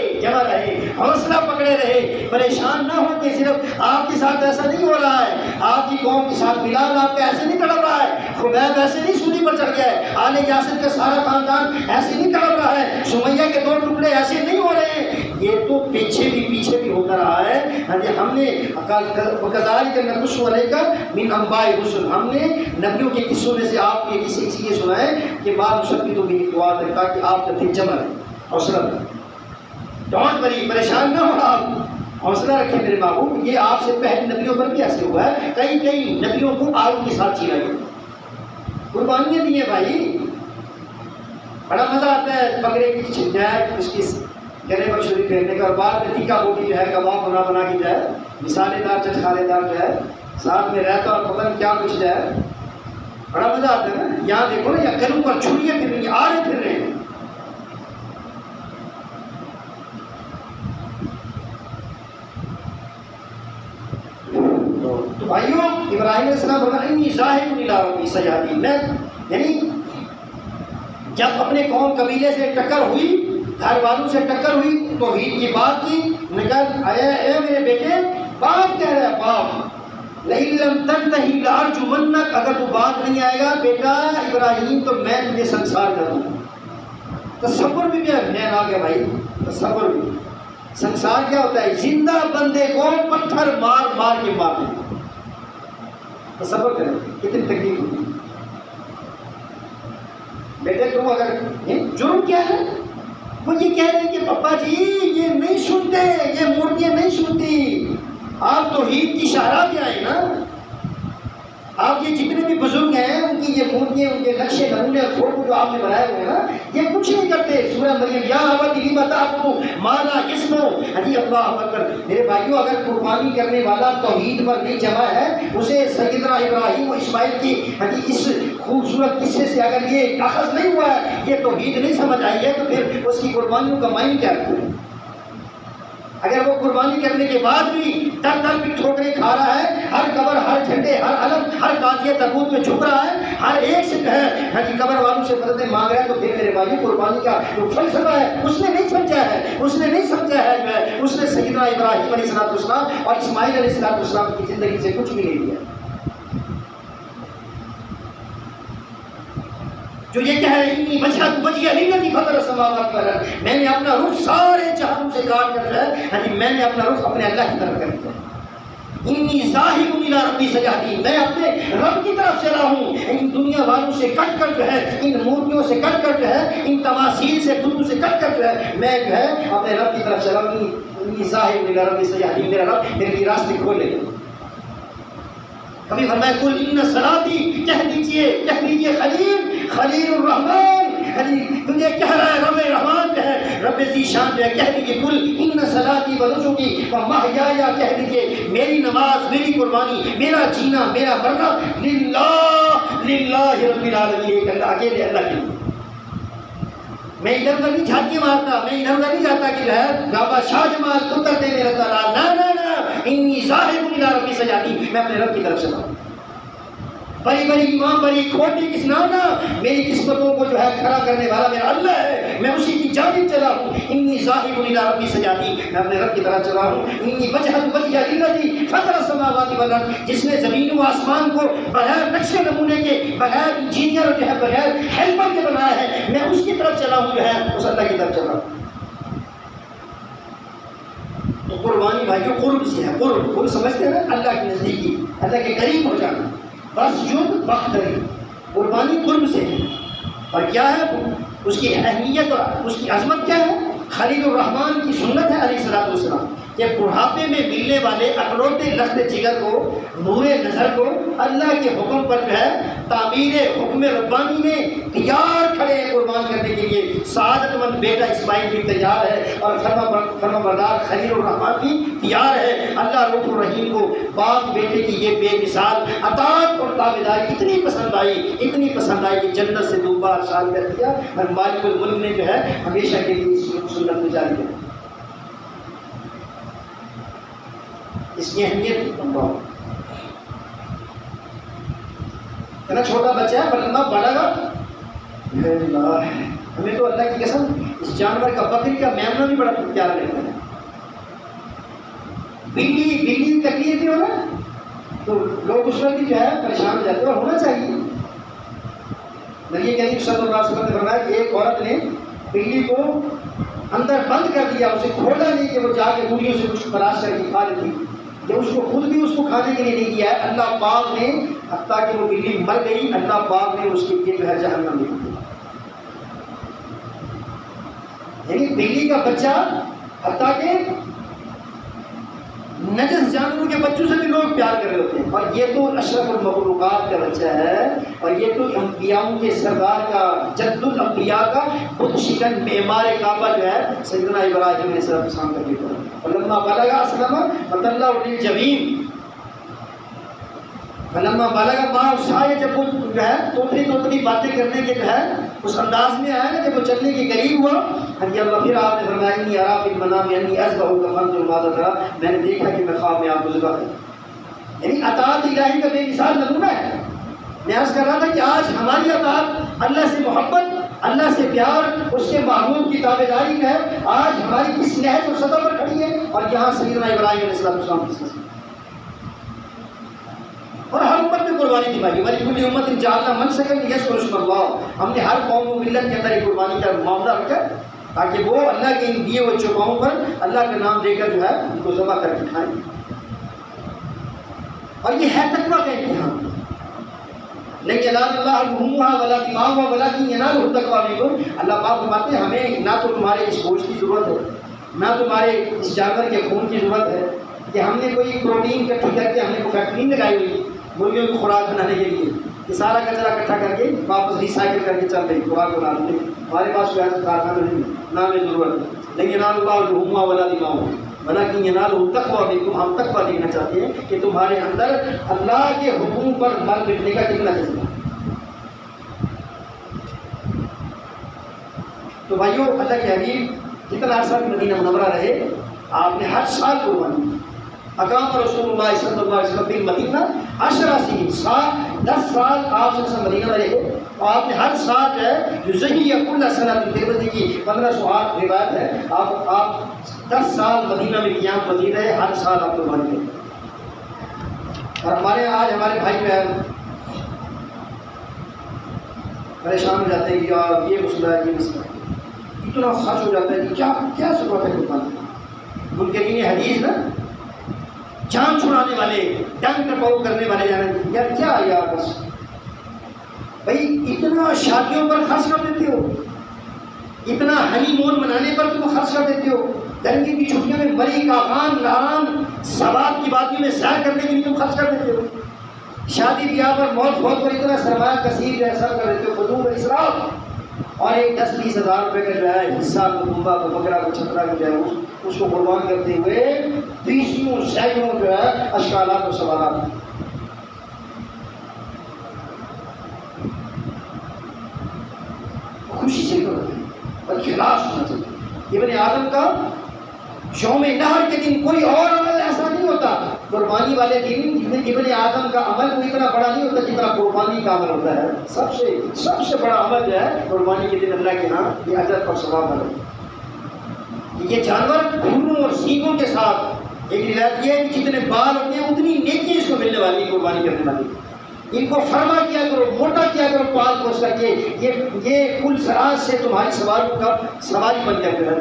حوصلہ پکڑے رہے، پریشان نہ ہو کہ صرف آپ کے ساتھ ایسا نہیں ہو رہا ہے، آپ کی قوم کے ساتھ بلال آپ کا ایسے نہیں تڑپ رہا ہے، خبیب ایسے نہیں سولی پر چڑھ گیا ہے، آل یاسر کا سارا خاندان ایسے نہیں تڑپ رہا ہے، سمیہ کے 2 ٹکڑے ایسے نہیں ہو رہے ہیں، یہ تو پیچھے بھی ہوتا رہا ہے۔ ہم نے وَكَذَلِكَ نَقُصُّ عَلَيْكَ مِنْ أَنْبَاءِ الرُّسُلِ، ہم نے نبیوں کے قصوں میں سے آپ کو یہ قصے اس لیے سنائے کہ مَا نُثَبِّتُ بِهِ فُؤَادَكَ، تاکہ آپ کا دل جمع رہے، حوصلہ رہے، ڈونٹ وری، پریشان نہ ہو آپ، حوصلہ رکھیں میرے محبوب۔ یہ آپ سے پہلے نبیوں پر بھی ایسے ہوا ہے، کئی نبیوں کو آگ کے ساتھ چیرا گیا، قربانیاں دی ہیں بھائی، بڑا مزہ آتا ہے بکرے کی چھجائے اس کی گلے پر چھری پھیرنے کا، اور بعد میں ٹکا بوٹی جو ہے کباب بنا کی جائے، مسالے دار چٹخانے دار جو ہے، ساتھ میں رہتا اور پتہ کیا کچھ جائے، بڑا مزہ آتا ہے نا۔ یہاں دیکھو نا، یا گلوں پر چھریاں پھر رہی ہیں، آرے پھر رہے ہیں۔ تو بھائیوں، ابراہیم علیہ السلام فرمایا انی ذاہب الی ربی سیہدین، میں یعنی جب اپنے قوم قبیلے سے ٹکر ہوئی، گھر والوں سے ٹکر ہوئی، توحید کی بات کی، نکل آیا، اے میرے بیٹے، باپ کہہ رہا ہے، باپ لئن لم تنتہی لارجمنک، اگر تو بات نہیں آئے گا بیٹا ابراہیم تو میں تجھے سنسار کروں گا۔ تصور بھی کیا ہے آ گیا بھائی، تصور بھی، سنسار کیا ہوتا ہے؟ زندہ بندے کو پتھر مار کے مارتے ہیں۔ تصور کریں کتنی تکلیف ہوتی ہے۔ بیٹے تم اگر جرم کیا ہے؟ وہ یہ کہہ رہے ہیں کہ پپا جی یہ نہیں سنتے، یہ مورتیاں نہیں سنتی، آپ توحید کی شاہراہ پہ آئے نا، آپ یہ جتنے بھی بزرگ ہیں ان کی یہ مورتیاں، ان کے نقشے نمونے اور فوٹو جو آپ نے بنائے ہوئے ہیں نا، یہ کچھ نہیں کرتے۔ سورہ مریم یا ابت لم تعبد ما لا یسمع، اللہ اکبر۔ میرے بھائیوں، اگر قربانی کرنے والا توحید پر نہیں جمع ہے، اسے سیدنا ابراہیم و اسماعیل کی اس خوبصورت قصے سے اگر یہ اخذ نہیں ہوا ہے، یہ توحید نہیں سمجھ آئی ہے، تو پھر اس کی قربانیوں کا معنی کیا ہے؟ اگر وہ قربانی کرنے کے بعد بھی در در بھی ٹھوکریں کھا رہا ہے، ہر قبر، ہر جھنڈے، ہر علم، ہر قاضیہ تابوت میں جھک رہا ہے، ہر ایک سے قبر والوں سے مددیں مانگ رہا ہے، تو پھر میرے بھائی قربانی کا جو فلسفہ ہے اس نے نہیں سمجھا ہے، اس نے نہیں سمجھا ہے جو ہے، اس نے سیدنا ابراہیم علیہ السلام اور اسماعیل علیہ السلام کی زندگی سے کچھ بھی نہیں لیا۔ جو یہ کہہ رہے ہیں وجہت وجہ للذی فطر السماوات والارض، میں نے اپنا رخ سارے جہانوں سے کاٹ کر جو ہے، میں نے اپنا رخ اپنے اللہ کی طرف کر دیا۔ انی ذاہب الی ربی سیہدین، میں اپنے رب کی طرف چلا ہوں، ان دنیا والوں سے کٹ کر جو ہے، ان مورتیوں سے کٹ کر جو ہے، ان تماثیل سے بتوں سے کٹ کر جو ہے، میں جو ہے اپنے رب کی طرف چلا ہوں۔ انی ذاہب الی ربی سیہدین، میرا رب میرے لیے راستے کھولے گا۔ کبھی فرمایا کل ان صلاتی، کہہ دیجئے خلیل الرحمن، تجھے کہہ رہا ہے رب رحمان جو ہے، رب ذی شان جو ہے، کہہ دیجئے کل ان صلاتی و نسکی و محیای، کہہ دیجئے میری نماز، میری قربانی، میرا جینا، میرا مرنا للہ رب العالمین، ایک اللہ، اکیلے اللہ کے لیے۔ میں ادھر ادھر نہیں جھانکیاں مارتا، میں ادھر ادھر نہیں جاتا کہ بابا شاہ جمال تو کر دے میرا تعالیٰ، نہ انی ذاہب الی ربی سجادی، میں اپنے رب کی طرف سے ہوں۔ بڑی امام بڑی کھوٹی کس نام نہ، میری قسمتوں کو جو ہے کھڑا کرنے والا میرا اللہ ہے، میں اسی کی جانب چلا ہوں۔ انی ذاہب الی ربی سجادی، میں اپنے رب کی طرف چلا ہوں۔ انی وجہت وجہی للذی فطر السماوات والارض، جس نے زمین و آسمان کو بغیر نقشے نمونے کے، بغیر انجینئر جو ہے، بغیر ہیلپر کے بنایا ہے، میں اس کی طرف چلا ہوں، جو ہے اس اللہ کی طرف چلا ہوں۔ تو قربانی بھائیو قرب سے ہے، قرب سمجھتے ہیں نا، اللہ کے نزدیکی، اللہ کے قریب ہو جانا، بس جد وقتری، قربانی قرب سے ہے۔ اور کیا ہے اس کی اہمیت اور اس کی عظمت کیا ہے؟ خلیل الرحمان کی سنت ہے علیہ الصلوۃ والسلام کہ بڑھاپے میں ملنے والے اکڑوتے لخت جگر کو، نور نظر کو اللہ کے حکم پر جو ہے تعبیر حکم ربانی میں تیار کھڑے ہیں قربان کرنے کے لیے۔ سعادت مند بیٹا اسماعیل بھی تیار ہے، اور فرما بردار خلیل الرحمان بھی تیار ہے۔ اللہ رؤوف الرحیم کو باپ بیٹے کی یہ بے مثال اطاعت اور تابعداری اتنی پسند آئی کہ جنت سے 2 بار ارسال کر دیا، اور مالک الملک نے جو ہے ہمیشہ کے لیے اس سنت میں جاری کر۔ اس کی اہمیت اتنا چھوٹا بچہ ہے، فلما بڑھا ہمیں تو اللہ کی قسم اس جانور کا، بکری کا میمنا بھی بڑا پیارا لگتا ہے۔ بلی تکلیف بھی ہونا تو لوگ اس وقت جو ہے پریشان ہو جاتے ہیں، اور ہونا چاہیے۔ نبی کریم صلی اللہ علیہ وسلم نے فرمایا کہ ایک عورت نے بلی کو اندر بند کر دیا، اسے کھولا نہیں کہ وہ جا کے بوڑھیوں سے کچھ تلاش کر کے کھا لیتی، کہ اس کو خود بھی اس کو کھانے کے لیے نہیں دیا ہے۔ اللہ پاک نے، حتیٰ کہ وہ بلی مر گئی، اللہ پاک نے اس کے لیے جو ہے جہنم لکھ دیا۔ یعنی بلی کا بچہ، حتیٰ کہ نجس جانوروں کے بچوں سے بھی لوگ پیار کر رہے ہوتے ہیں، اور یہ تو اشرف المخلوقات کا بچہ ہے، اور یہ تو انبیاؤں کے سردار کا، جد الانبیاء کا بت شکن معمار کعبہ جو ہے سیدنا ابراہیم علیہ السلام کا بیٹا۔ فلما بلغ اسلم وتلہ للجبین، فلما بلغ ماہ سائے، جب وہ جو ہے توتری باتیں کرنے کے جو ہے اس انداز میں آیا نا، جب وہ چلنے کے قریب ہوا، پھر آپ نے فرمایا انی ارا فی المنام انی اذبحک فانظر ماذا تری، میں نے دیکھا کہ میں خواب میں آپ کو ذبح کروں۔ یعنی اطاعت الہی کا بے مثال نمونہ ہے۔ میں عرض کر رہا تھا کہ آج ہماری اطاعت، اللہ سے محبت، اللہ سے پیار، اس کے محبوب کی تابعداری جو ہے آج ہماری کس نہج اور سطح پر کھڑی ہے، اور یہاں سیدنا ابراہیم علیہ السلام کی سلسلہ۔ اور ہر امت میں قربانی دی بھائی، ہماری کل امت جعلنا منسکا لیذکروا اسم اللہ، ہم نے ہر قوم و ملت کے اندر ایک قربانی کا معاملہ رکھا تاکہ وہ اللہ کے ان دیے ہوئے چوپاؤں پر اللہ کا نام لے کر جو ہے ان کو ذبح کر کے کھائیں۔ اور یہ ہے تقویٰ کا امتحان، لیکن اللہ لحومها ولا دماؤها ولکن ینالہ التقویٰ منکم، اللہ پاک فرماتے ہیں ہمیں نہ تو تمہارے اس گوشت کی ضرورت ہے، نہ تمہارے اس جانور کے خون کی ضرورت ہے کہ ہم نے کوئی پروٹین اکٹھی کر کے ہم نے کوئی فیکٹری لگائی ہوئی مرغیوں کی خوراک بنانے کے لیے کہ سارا کچرا اکٹھا کر کے واپس ریسائکل کر کے چل رہی خوراک بنا لیں۔ ہمارے پاس کوئی ایسا کارخانہ نہیں، نہ ہمیں ضرورت ہے۔ لیکن ینالہ اللہ لحومها ولا دماؤها ولکن ینالہ التقویٰ منکم، ہم تقویٰ دیکھنا چاہتے ہیں کہ تمہارے اندر اللہ کے حکم پر مر مٹنے کا کتنا جذبہ۔ تو بھائیو، اللہ کے حبیب کتنا عرصہ مدینہ منورہ رہے، آپ نے ہر سال قربانی کی۔ اقام رسول اللہ صلی اللہ علیہ وسلم بالمدینہ 10 سنین، 10 سال آپ سے مدینہ میں رہے، اور آپ نے ہر سال جو ہے یزہی کل سنۃ، ترمذی کی 1508 روایت ہے، آپ 10 سال مدینہ میں قیام پذیر رہے، ہر سال آپ قربانی کرتے۔ اور ہمارے آج ہمارے بھائی جو ہے پریشان ہو جاتے ہیں کہ یار یہ مسئلہ ہے، یہ مسئلہ ہے، اتنا خرچ ہو جاتا ہے کہ کیا ضرورت ہے قربانی۔ منکرین حدیث نا، جان چھڑانے والے، ڈنگ ٹپاؤ کرنے والے، یار کیا یار، بس بھائی اتنا شادیوں پر خرچ کر دیتے ہو، اتنا ہنی مون منانے پر تم خرچ کر دیتے ہو، گرمی کی چھٹیوں میں مری کافان لان سوات کی وادیوں میں سیر کرنے کے لیے تم خرچ کر دیتے ہو، شادی بیاہ پر موت بہت پر اتنا سرمایہ کثیر جو ہے سب کر دیتے ہو، فضول اسراف، اور ایک 10-20 ہزار روپے کا جو ہے حصہ کو دمبا کو بکرا کو چھترا کو جو ہے اس کو قربان کرتے ہوئے 20 سینکڑوں جو ہے اشکالات و سوالات. خوشی سے کرو اور اخلاص ہونا چاہیے. ابن آدم کا یوم نحر کے دن کوئی اور عمل ایسا نہیں ہوتا. قربانی والے دن ابن آدم کا عمل کوئی اتنا بڑا نہیں ہوتا جتنا قربانی کا عمل ہوتا ہے. سب سے بڑا عمل جو ہے قربانی کے دن اللہ کے ہاں یہ اجر پر ثواب ہے. یہ جانور گھوڑوں اور سینگوں کے ساتھ ایک روایت یہ ہے کہ جتنے بال ہوتے ہیں اتنی نیکی اس کو ملنے والی قربانی کرنے والی. ان کو فرما کیا کرو، موٹا کیا کرو پال پوس کر کے. یہ کل سراج سے تمہاری سواری کا سواری بن جائے جو ہے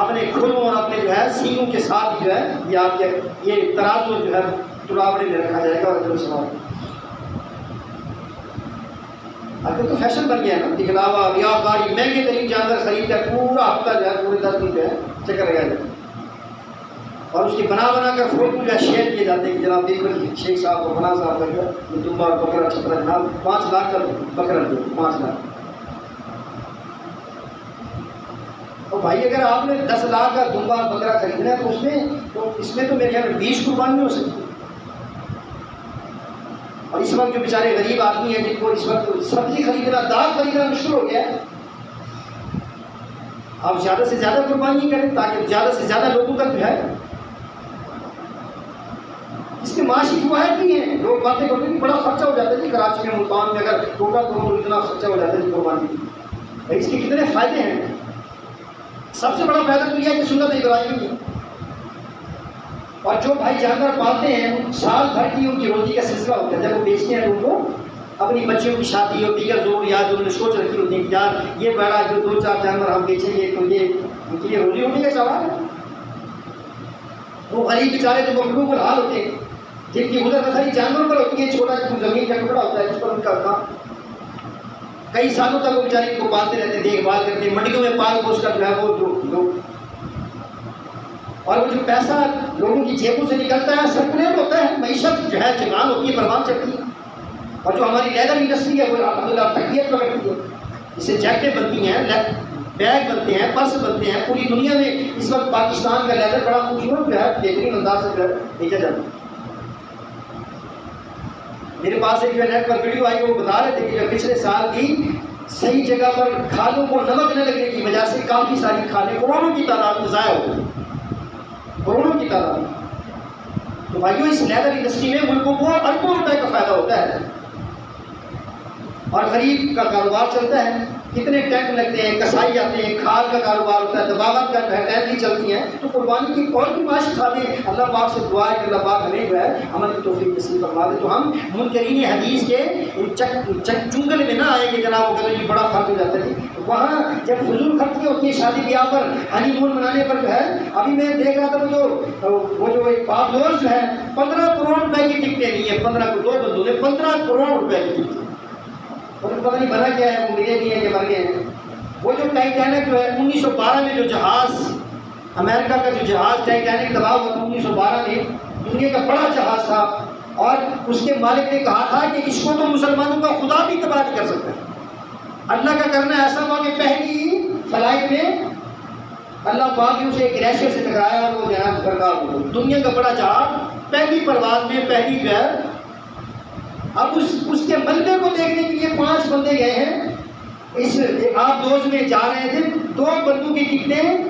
اپنے کھلوں اور اپنے جو ہے سینگوں کے ساتھ جو ہے یہ آپ کے یہ ترازو جو ہے تلاوڑے میں رکھا جائے گا. اور جو سوال اب تو فیشن بن گیا ہے نا، دکھلاوا ریاکاری مہنگے ترین جانور خرید کر پورا ہفتہ جو ہے پورے 10 دن جو ہے چکر لگایا جاتا ہے اور اس کی بنا کر فوٹو جو ہے شیئر کیے جاتے ہیں کہ جناب دیکھو شیخ صاحب کو فلاں صاحب کا جو ہے یہ دمبا بکرا چھپرا جناب 5 لاکھ کا بکرا دیا 5 لاکھ. اور بھائی اگر آپ نے 10 لاکھ کا دمبا بکرا خریدنا ہے تو اس میں تو میرے خیال میں 20 قربانی ہو سکتی ہے. اور اس وقت جو بیچارے غریب آدمی ہیں جن کو اس وقت سبزی خریدنا دال خریدنا مشکل ہو گیا ہے، آپ زیادہ سے زیادہ قربانی کریں تاکہ زیادہ سے زیادہ لوگوں تک جو ہے. اس کے معاشی فوائد بھی ہیں. لوگ باتیں کرتے ہیں کہ بڑا خرچہ ہو جاتا ہے جی کراچی میں ملتان میں اگر ٹوٹا کرو اتنا خرچہ ہو جاتا ہے جی قربانی. اس کے کتنے فائدے ہیں. سب سے بڑا فائدہ تو یہ ہے کہ سنت ابراہیمی کی. اور جو بھائی جانور پالتے ہیں ان سال بھر کی ان کی روزی کا سلسلہ ہوتا ہے. جب وہ بیچتے ہیں تو ان کو اپنی بچیوں کی شادی اور دیگر ضروریات جو انہوں نے سوچ رکھی ہوتی ہیں کہ یار یہ بڑا جو 2-4 جانور ہم بیچیں گے تو یہ ان کے لیے روزی روٹی کا سوال ہے. وہ غریب بیچارے جو مخلوق الحال ہوتے ہیں جن کی گزر بسری جانوروں پر ہوتی ہے، چھوٹا زمین کا ٹکڑا ہوتا ہے جس پر ان کا کام کئی سالوں تک وہ بیچارے کو پالتے رہتے ہیں، دیکھ بھال کرتے ہیں، منڈیوں میں پال پوس کر جو ہے وہ لوگ اور وہ جو پیسہ لوگوں کی جیبوں سے نکلتا ہے سرکولیٹ ہوتا ہے، معیشت جو ہے جوان ہوتی ہے، پروان چڑھتی ہے. اور جو ہماری لیدر انڈسٹری ہے وہ الحمدللہ تقویت پکڑتی ہے. اس سے جیکٹیں بنتی ہیں، بیگ بنتے ہیں، پرس بنتے ہیں. پوری دنیا میں اس وقت پاکستان کا لیدر بڑا خوبصورت جو ہے بہترین انداز سے جو ہے بیچا جاتا ہے. میرے پاس ایک جو نیٹ پر ویڈیو آئی وہ بتا رہے تھے کہ پچھلے سال بھی صحیح جگہ پر کھالوں کو نمک نہ لگنے کی وجہ سے کافی ساری کھالیں کروڑوں کی تعداد میں ضائع ہو گئی، کروڑوں کی تعداد میں. تو بھائیو اس لیدر انڈسٹری میں ملکوں کو اربوں روپے کا فائدہ ہوتا ہے اور غریب کا کاروبار چلتا ہے. کتنے ٹینک لگتے ہیں، کسائی جاتے ہیں، کھاد کا کاروبار ہوتا ہے، دباغت کا ٹینک چلتی ہیں. تو قربانی کی اور بھی معاشی کھادیں اللہ پاک سے دعا ہے کہ اللہ پاک ہمیں جو ہے عمل کی توفیق نصیب فرما دے. تو ہم منکرین حدیث کے چنگل میں نہ آئے کہ جناب وہ کہتے ہیں بڑا خرچ ہو جاتا ہے. وہاں جب فضول خرچی ہوتی ہے شادی بیاہ پر ہنی مون منانے پر جو ہے ابھی میں دیکھ رہا تھا وہ جو ایک پاپ دوست جو ہے 15 کروڑ روپے کی ٹکٹیں لی ہیں. 15 کو 2 بندوں نے 15 کروڑ روپے کی ٹکٹیں. اور پتہ نہیں بنا کیا ہے، وہ ملے بھی ہیں کہ مر گئے ہیں. وہ جو ٹائٹینک جو ہے 1912 میں جو جہاز امریکہ کا جو جہاز ٹائٹینک تباہ ہوا تھا 1912 میں، دنیا کا بڑا جہاز تھا اور اس کے مالک نے کہا تھا کہ اس کو تو مسلمانوں کا خدا بھی تباہ نہیں کر سکتا. اللہ کا کرنا ایسا ہوا کہ پہلی فلائٹ میں اللہ پاک نے اسے گلیشیئر سے ٹکرایا اور وہ جہاز برقرار ہو گیا. دنیا کا بڑا جہاز پہلی پرواز میں پہلی جو ہے. اب اس کے ملبے کو دیکھنے کے لیے 5 بندے گئے ہیں. اس آپ دوست میں جا رہے تھے، 2 بندوں کی ٹکٹیں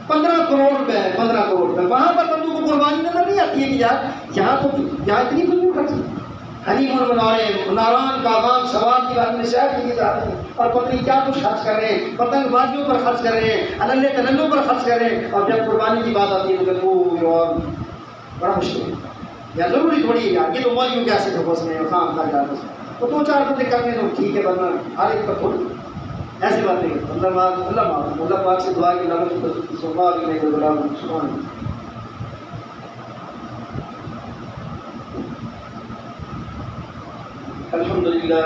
15 کروڑ روپے ہے. 15 کروڑ روپے وہاں پر بندوں کو قربانی نظر نہیں آتی ہے کہ یہاں اتنی فضول خرچ ہنی مون بنا رہے ہیں، ناران کاغان سوال کی بات میں شہر کے لیے جا رہے ہیں اور پتہ نہیں کیا کچھ خرچ کر رہے ہیں، پتنگ بازیوں پر خرچ کر رہے ہیں، انلے تنلوں پر خرچ کر رہے ہیں. اور جب قربانی کی بات آتی ہے تو اور بڑا مشکل ہے. یا ضروری تھوڑی ہے یار یہ تو مولویوں کے ایسے تھوس میں خام کا جاتا ہے تو 2-4 بندے کرنے تو ٹھیک ہے، ورنہ ہر ایک پر تھوڑی ایسی بات نہیں. اللہ پاک سے دعا کی الحمدللہ.